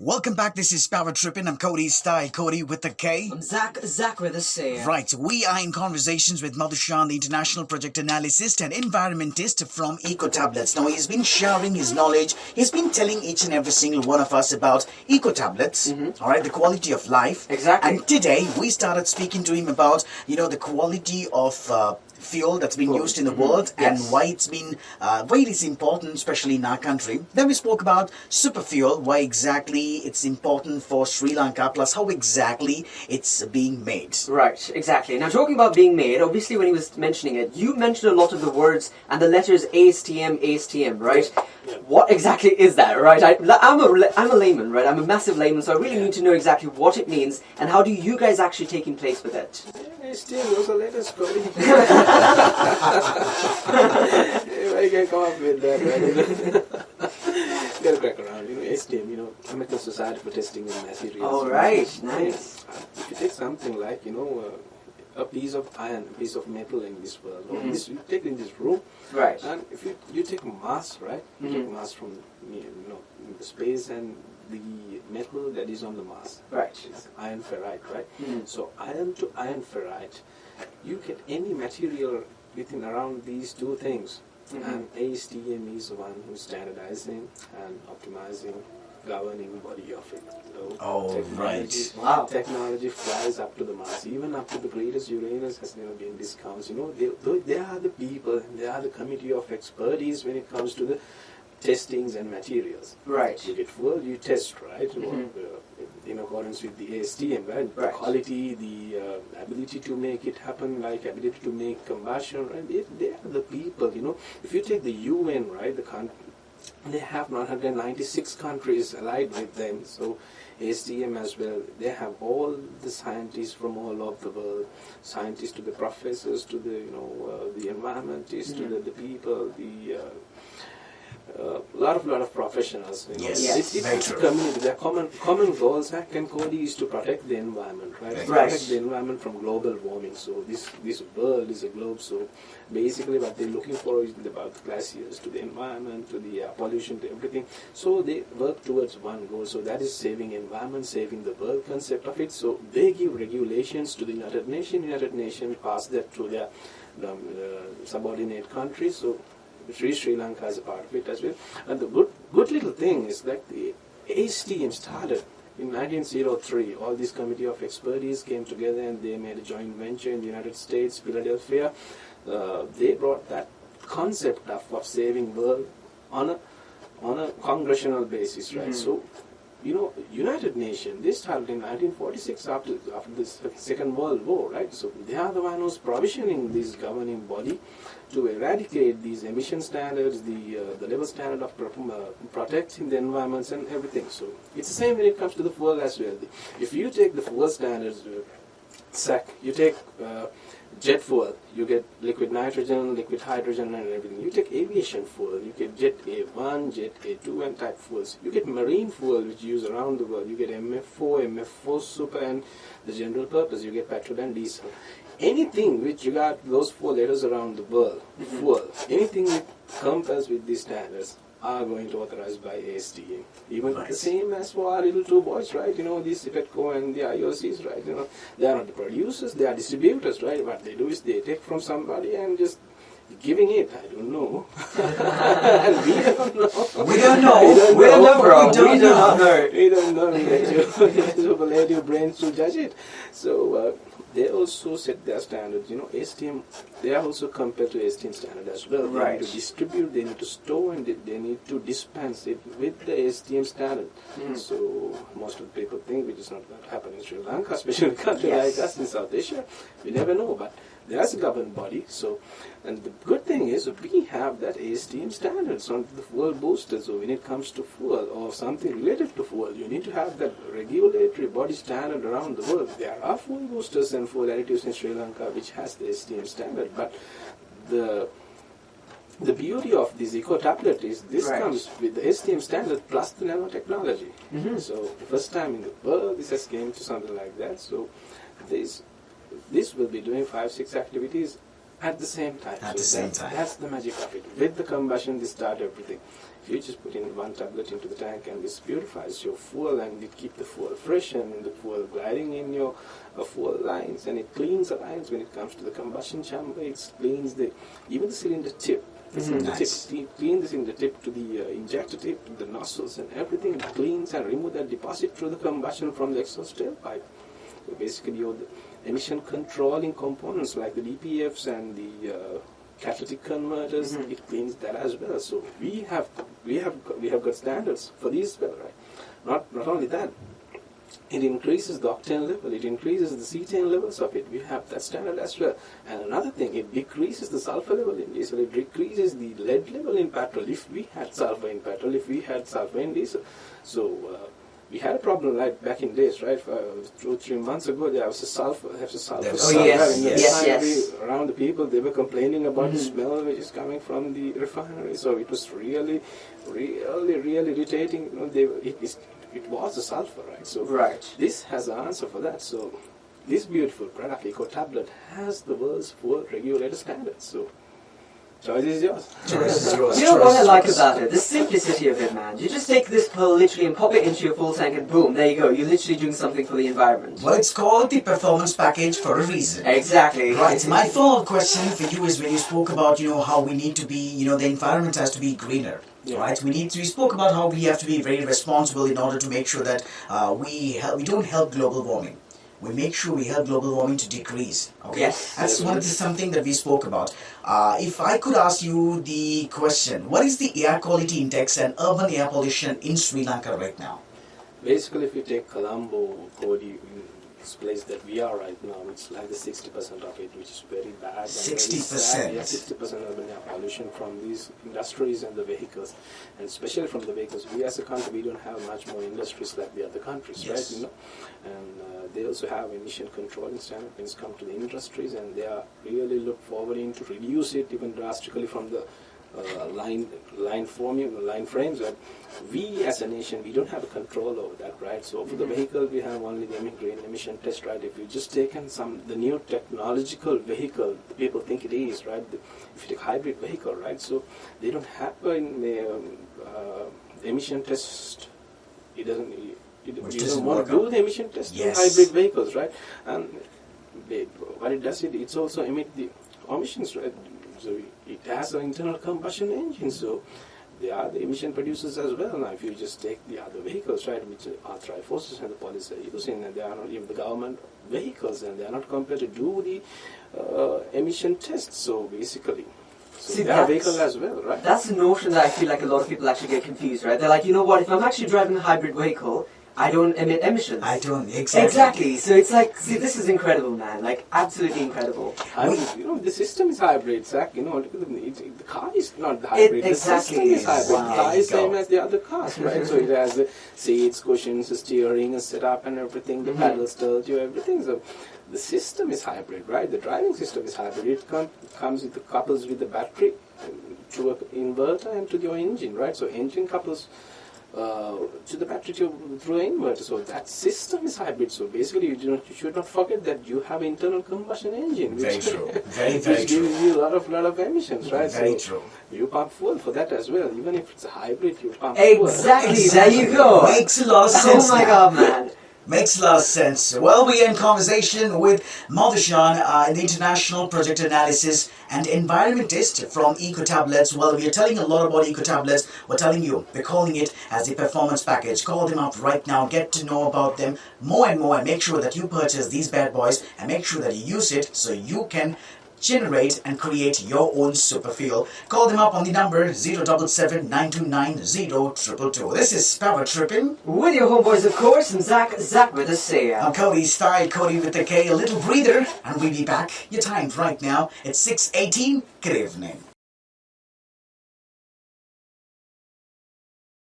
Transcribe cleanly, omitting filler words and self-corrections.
Welcome back. This is Power Trippin'. I'm Cody Style, Cody with a K. I'm Zach with a C. Right, we are in conversations with Madhushan, the international project analyst and environmentist from Eco Tablets. Now, he's been sharing his knowledge. He's been telling each and every single one of us about Eco Tablets, all right, the quality of life. Exactly. And today, we started speaking to him about, the quality of fuel that's been used in the world and why it's been why it is important, especially in our country. Then we spoke about super fuel, why exactly it's important for Sri Lanka, plus how exactly it's being made. Right, exactly. Now, talking about being made, obviously when he was mentioning it, you mentioned a lot of the words and the letters ASTM, right? Yeah. What exactly is that, right? I'm a layman, right? I'm a massive layman, so I really need to know exactly what it means and how do you guys actually take in place with it? ASTM, those are letters, Cody. I can come up with that, right? Gotta crack around, ASTM, American Society for Testing and Materials. All right, nice. If you take something like, a piece of iron, a piece of metal in this world, or this you take in this room, right? And if you take mass, right? You take mass from the space and the metal that is on the mass, right? It's iron ferrite, right? So iron to iron ferrite, you get any material within around these two things, and ASTM is the one who's standardizing and optimizing, governing body of it. Technology flies up to the Mars, even up to the greatest Uranus has never been discounted. They are the people, they are the committee of expertise when it comes to the testings and materials. Right. You get fuel, you test, right? In accordance with the ASTM, right? The quality, the ability to make it happen, like ability to make combustion, right? They are the people, If you take the UN, right, they have 196 countries allied with them, so ASTM as well, they have all the scientists from all over the world, scientists to the professors, to the environmentalists, to the people, lot of professionals. Yes, it's a community. Their common goals and Cody is to protect the environment, right? Protect the environment from global warming. So this world is a globe. So basically, what they're looking for is about the glaciers, to the environment, to the pollution, to everything. So they work towards one goal. So that is saving environment, saving the world concept of it. So they give regulations to the United Nations. United Nations pass that to their subordinate countries. So Sri Lanka is a part of it as well. And the good little thing is that the ASTM started in 1903. All this committee of expertise came together and they made a joint venture in the United States, Philadelphia. They brought that concept of saving world on a congressional basis, right? So, United Nations, they started in 1946 after the Second World War, right? So they are the one who's provisioning this governing body to eradicate these emission standards, the level standard of protecting the environments and everything. So it's the same when it comes to the fuel as well. If you take the fuel standards, you take jet fuel, you get liquid nitrogen, liquid hydrogen and everything. You take aviation fuel, you get jet A1, jet A2 and type fuels. You get marine fuel which you use around the world. You get MF4 super and the general purpose. You get petrol and diesel. Anything which you got those four letters around the world, fuel, anything that compares with these standards are going to authorize by ASTM. Even the same as for our little two boys, right? These CPETCO and the IOCs, right? They are not the producers, they are distributors, right? What they do is they take from somebody and just giving it. I don't know. And we don't know. We don't know. We don't know, bro. We do not know. We don't know. Let your brains to judge it. So they also set their standards. ASTM, they are also compared to ASTM standard as well. They need to distribute, they need to store, and they need to dispense it with the ASTM standard. So most of the people think which is not going to happen in Sri Lanka, especially in a country like us in South Asia. We never know, but there's a governing body. So, and the good thing is we have that ASTM standards on the fuel booster. So when it comes to fuel or something related to fuel, you need to have that regulatory body standard around the world. There are fuel boosters and fuel additives in Sri Lanka which has the ASTM standard, but the beauty of this Eco Tablet is this comes with the ASTM standard plus the nanotechnology. So the first time in the world this has came to something like that. So this will be doing 5-6 activities at the same time. At the same time. That's the magic of it. With the combustion, they start everything. If you just put in one tablet into the tank and this purifies your fuel and it keeps the fuel fresh and the fuel gliding in your fuel lines, and it cleans the lines when it comes to the combustion chamber. It cleans even the cylinder tip. The cylinder tip, clean the cylinder tip to the injector tip, to the nozzles and everything. It cleans and remove that deposit through the combustion from the exhaust tailpipe. So basically, your emission controlling components like the DPFs and the catalytic converters, it cleans that as well. So we have got standards for these as well, right? Not only that, it increases the octane level, it increases the cetane levels of it. We have that standard as well. And another thing, it decreases the sulfur level in diesel, it decreases the lead level in petrol if we had sulfur in petrol, if we had sulfur in diesel. So we had a problem like back in days, right? 2 or 3 months ago, there was a sulfur in the refinery. Around the people, they were complaining about the smell which is coming from the refinery. So it was really irritating. It was a sulfur, right? So this has an answer for that. So this beautiful product, Eco Tablet, has the world's full regulator standards. So choice is yours. You know what I like about it? The simplicity of it, man. You just take this pill literally and pop it into your full tank and boom, there you go. You're literally doing something for the environment. Well, it's called the performance package for a reason. Exactly. Right. My follow-up question for you is when you spoke about, how we need to be, the environment has to be greener. Yeah. Right, we spoke about how we have to be very responsible in order to make sure that we don't help global warming. We make sure we help global warming to decrease. Okay, yes, that's something that we spoke about. If I could ask you the question, what is the air quality index and urban air pollution in Sri Lanka right now? Basically, if you take Colombo, Cody, this place that we are right now, it's like the 60% of it, which is very bad. 60%? Yeah, 60% urban air pollution from these industries and the vehicles, and especially from the vehicles. We as a country, we don't have much more industries like the other countries, yes. right? And they also have emission controlling standards when it comes to the industries, and they are really look forward to reduce it even drastically from the line frames. And we as a nation, we don't have a control over that, right? So for the vehicle, we have only the green emission test, right? If you just taken the new technological vehicle, the people think it is, right? If you take hybrid vehicle, right? So they don't have emission test. You don't want to do the emission test in hybrid vehicles, right? And what it does, it's also emit the emissions, right? So it has an internal combustion engine, so they are the emission producers as well. Now, if you just take the other vehicles, right, which are forces and the police are using, and they are not even the government vehicles, and they are not compelled to do the emission tests. So basically, they are vehicles as well, right? That's the notion that I feel like a lot of people actually get confused, right? They're like, you know what, if I'm actually driving a hybrid vehicle, I don't emit emissions. I don't, exactly. So it's like, see, this is incredible, man. Like, absolutely incredible. The system is hybrid, Zach. The car is not the hybrid. The system is hybrid. Wow. The car is same as the other cars, right? So it has the seats, cushions, the steering, and setup, and everything. The paddles tell you everything. So the system is hybrid, right? The driving system is hybrid. It comes with couples with the battery to an inverter and to your engine, right? So engine couples to the battery through an inverter. So that system is hybrid. So basically, you should not forget that you have internal combustion engine, which, very true. Very true. gives you a lot of emissions, right? Very so true. You pump fuel for that as well. Even if it's a hybrid, you pump exactly. fuel. There you go. Makes a lot of sense. Oh my God, man. Makes a lot of sense. Well, we are in conversation with Madhushan, the International Project Analysis and Environmentist from Eco Tablets. Well, we are telling a lot about Eco Tablets. We're telling you, we're calling it as the performance package. Call them up right now. Get to know about them more and more, and make sure that you purchase these bad boys and make sure that you use it so you can generate and create your own super fuel. Call them up on the number 077 929 0222. This is Power Tripping with your homeboys, of course, and Zach with a C. I'm Cody Style, Cody with the K, a little breather, and we'll be back. Your time right now, it's 6:18. Good evening.